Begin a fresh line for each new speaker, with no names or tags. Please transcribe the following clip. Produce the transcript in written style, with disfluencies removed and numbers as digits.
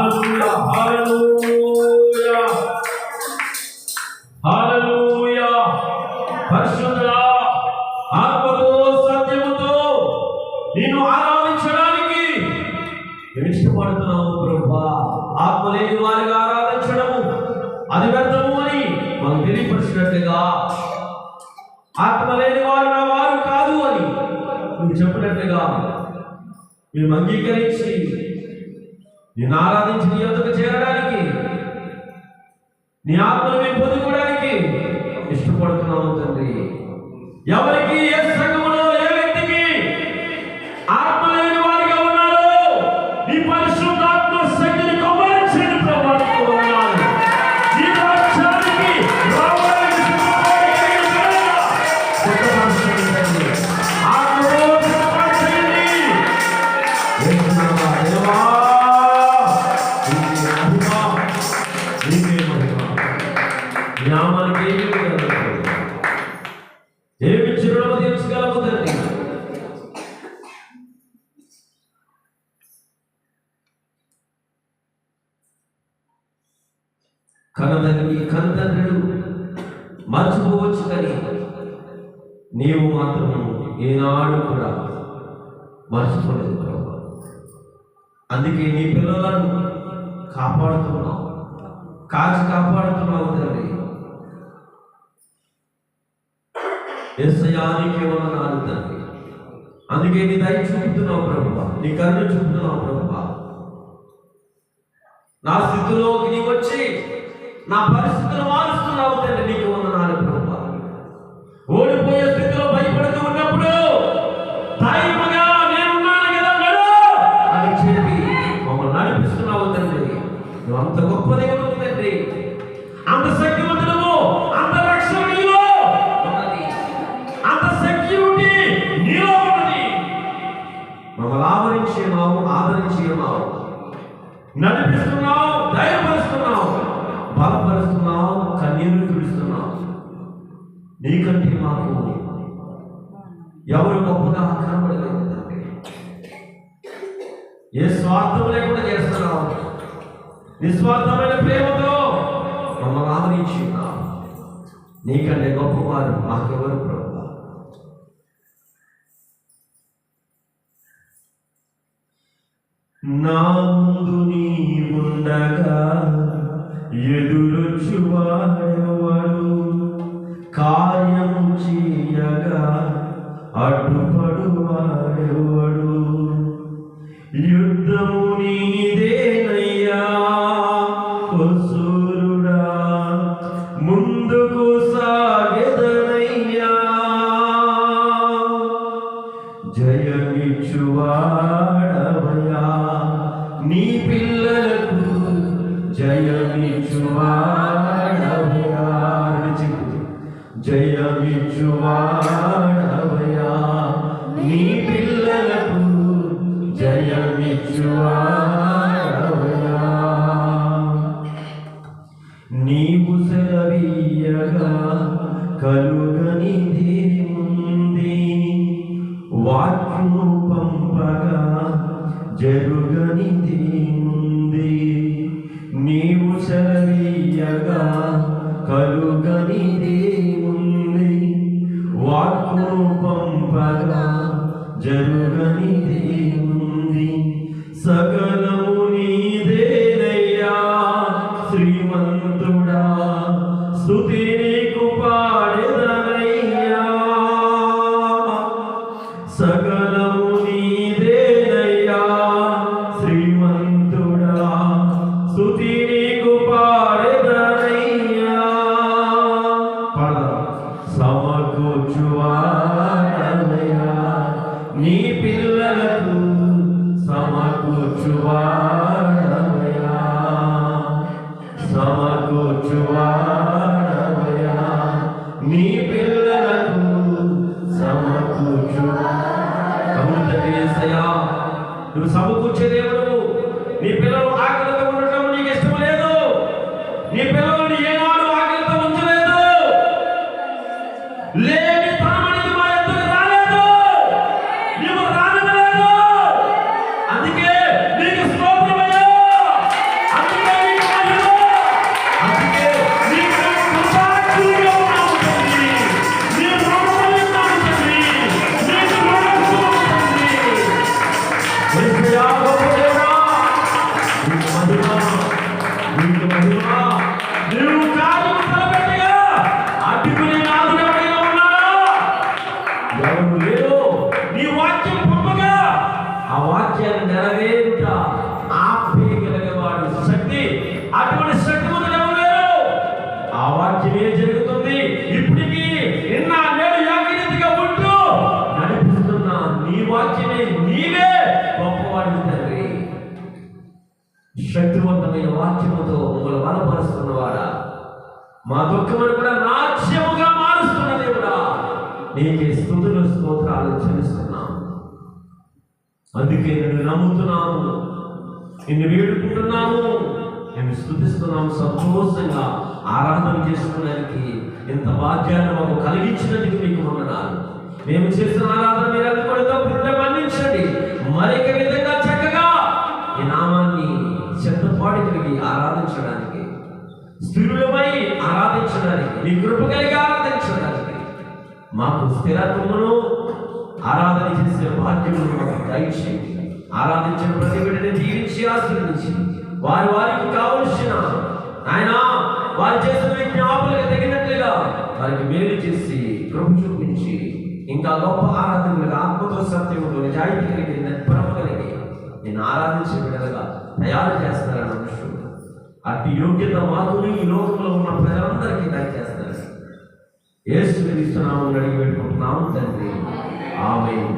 హల్లెలూయా హల్లెలూయా హల్లెలూయా. పరిశుద్ధుడా, ఆత్మతో సత్యముతో నిన్ను ఆరాధించడానికి మేము ఇష్టపడుతున్నాము ప్రభువా. ఆత్మ లేని వారిగా ఆరాధించడము అది వ్యర్థము అని మనం తెలియపరిచినట్లుగా, ఆత్మ లేని వారు నా వారు కాదు అని నువ్వు చెప్పినట్లుగా మేము అంగీకరించి నిన్ను ఆరాధించి నీ యొద్దకు చేరడానికి, నీ ఆత్మను మేము పొందుకోవడానికి ఇష్టపడుతున్నాము తండ్రి. ఎవరికి ఏ సంఘములో ఏ వ్యక్తికి ఆత్మ లేని వారిగా ఉన్నారో నీ పరిశుద్ధాత్మ శక్తిని కుమ్మరించండి ప్రభువా. ఈ రాజ్యానికి రావాలని నామానికి ఏమి చిరునవ్వు తీర్చగలము తండ్రి. కన్నతండ్రులు మర్చిపోవచ్చు కానీ నీవు మాత్రం ఏనాడు కూడా మర్చిపోలేదు ప్రభు. అందుకే నీ పిల్లలను కాపాడుతున్నావు, కాచి కాపాడుతున్నావు తండ్రి. యేసయ్యానికి వందనాలు తండ్రి. అందుకే నీ దయ చూపుతున్నావు ప్రభువా, నీ కరుణ చూపుతున్నావు ప్రభువా. నా స్థితిలోకి నీ వచ్చి నా పరిస్థితులు మారుస్తున్నావు తండ్రి. నీకు వందనాలు ప్రభువా. ఓడిపోయే స్థితిలో భయపడుతూ ఉన్నప్పుడు ధైర్యంగా నేనున్నాను కదా నడు అని చెప్పి మమ్మల్ని నడిపిస్తున్నావు తండ్రి. నువ్వు అంత గొప్ప దేవుడు తండ్రి, అంత శక్తివంతుడము, అంత రక్షణ నీలో ఉన్నది, అంత సెక్యూరిటీ నీలో ఉన్నది. మమ్మల్ని ఆదరించేమావు, నడిపిస్తున్నావు, ధైర్యపరుస్తున్నావు, బలపరుస్తున్నావు, కన్నీరు తుడుస్తున్నావు. నీకంటే మాకు ఎవరు గొప్పగా కనబడలేదు తండ్రి. ఏ స్వార్థం లేకుండా చేస్తున్నావు, నిస్వార్థమైన ప్రేమతో మమ్మల్ని ఆదరించున్నావు. నీకంటే గొప్పవారు మాకెవరు ప్రభువా. నా ముందు నీ ఉండగా ఎదురొచ్చువాడెవడు, కార్యము చేయగా అడ్డుపడువాడెవడు. యుద్ధము నీదేనయ్యా ఓ సూర్యుడా, ముందుకు సాగెదనయ్యా. జయమిచ్చువాడవయ్యా నీ పిల్లలకు, జయమిచ్చువాడవయ్యా, జయమిచ్చువాడవయ్యా నీ పిల్లలకు, జయమిచ్చువాడవయ్యా. నీవు సెలవీయగా కలుగనిదేముంది, వాక్యము పంపగా జరుగనిదేముంది. నీవు సెలవీయగా కలుగనిదేముంది, వాక్యము పంపగా జరుగనిదేముంది. సకలము నీదేనయ్యా శ్రీమంతుడా, స్తుతి నీకు పాడెదనయ్యా. సకలము నీదేనయ్యా శ్రీమంతుడా, స్తుతి నీకు పాడెదనయ్యా. సమకూర్చువాడవయ్యా నీ పిల్లలకు, శక్తివంతమైన వాక్యముతో మమ్మల్ని బలపరుస్తున్నవాడా, మా దుఃఖమును కూడా నాట్యముగా మారుస్తున్న దేవుడా, నీకే స్తుతులు స్తోత్రాలు చెల్లిస్తున్నాము. అందుకే నిన్ను నమ్ముతున్నాము, నిన్ను వేడుకుంటున్నాము, నిన్ను స్తుతిస్తున్నాము. సంతోషంగా ఆరాధన చేసుకోవడానికి ఇంత భాగ్యాన్ని మాకు కలిగించినందుకు మీకు వందనాలు. మేము చేసిన ఆరాధన మీరు అందుకొని తప్పుంటే మన్నించండి. మరొక విధంగా చక్కగా ఈ నామాన్ని శబ్దపాడి కలిగి ఆరాధించడానికి, స్థిరులమై ఆరాధించడానికి, నీ కృప కలిగి ఆరాధించడానికి మాకు స్థిరత్వమును ఆరాధన చేసే భాగ్యమును మాకు దయచేయండి. ఆరాధించిన ప్రతి బిడ్డని దీవించి ఆశీర్వదించి వారికి కావలసిన ఆయన వారు చేసిన విజ్ఞాపనలకు తగినట్లుగా వారికి మేలు చేసి కృప చూపించి ఇంకా గొప్ప ఆరాధనలుగా ఆత్మతో సత్యముతో నిజాయితీ కలిగి నిర్భరమ కలిగి నేను ఆరాధించే బిడ్డలుగా తయారు చేస్తున్నారని అనుష్ఠుడు. అట్టి యోగ్యత మాకుని ఈ లోకంలో ఉన్న ప్రజలందరికీ దయచేస్తారు. యేసు క్రీస్తు నామమున అడిగి పెట్టుకుంటున్నాము తండ్రి. ఆమేన్.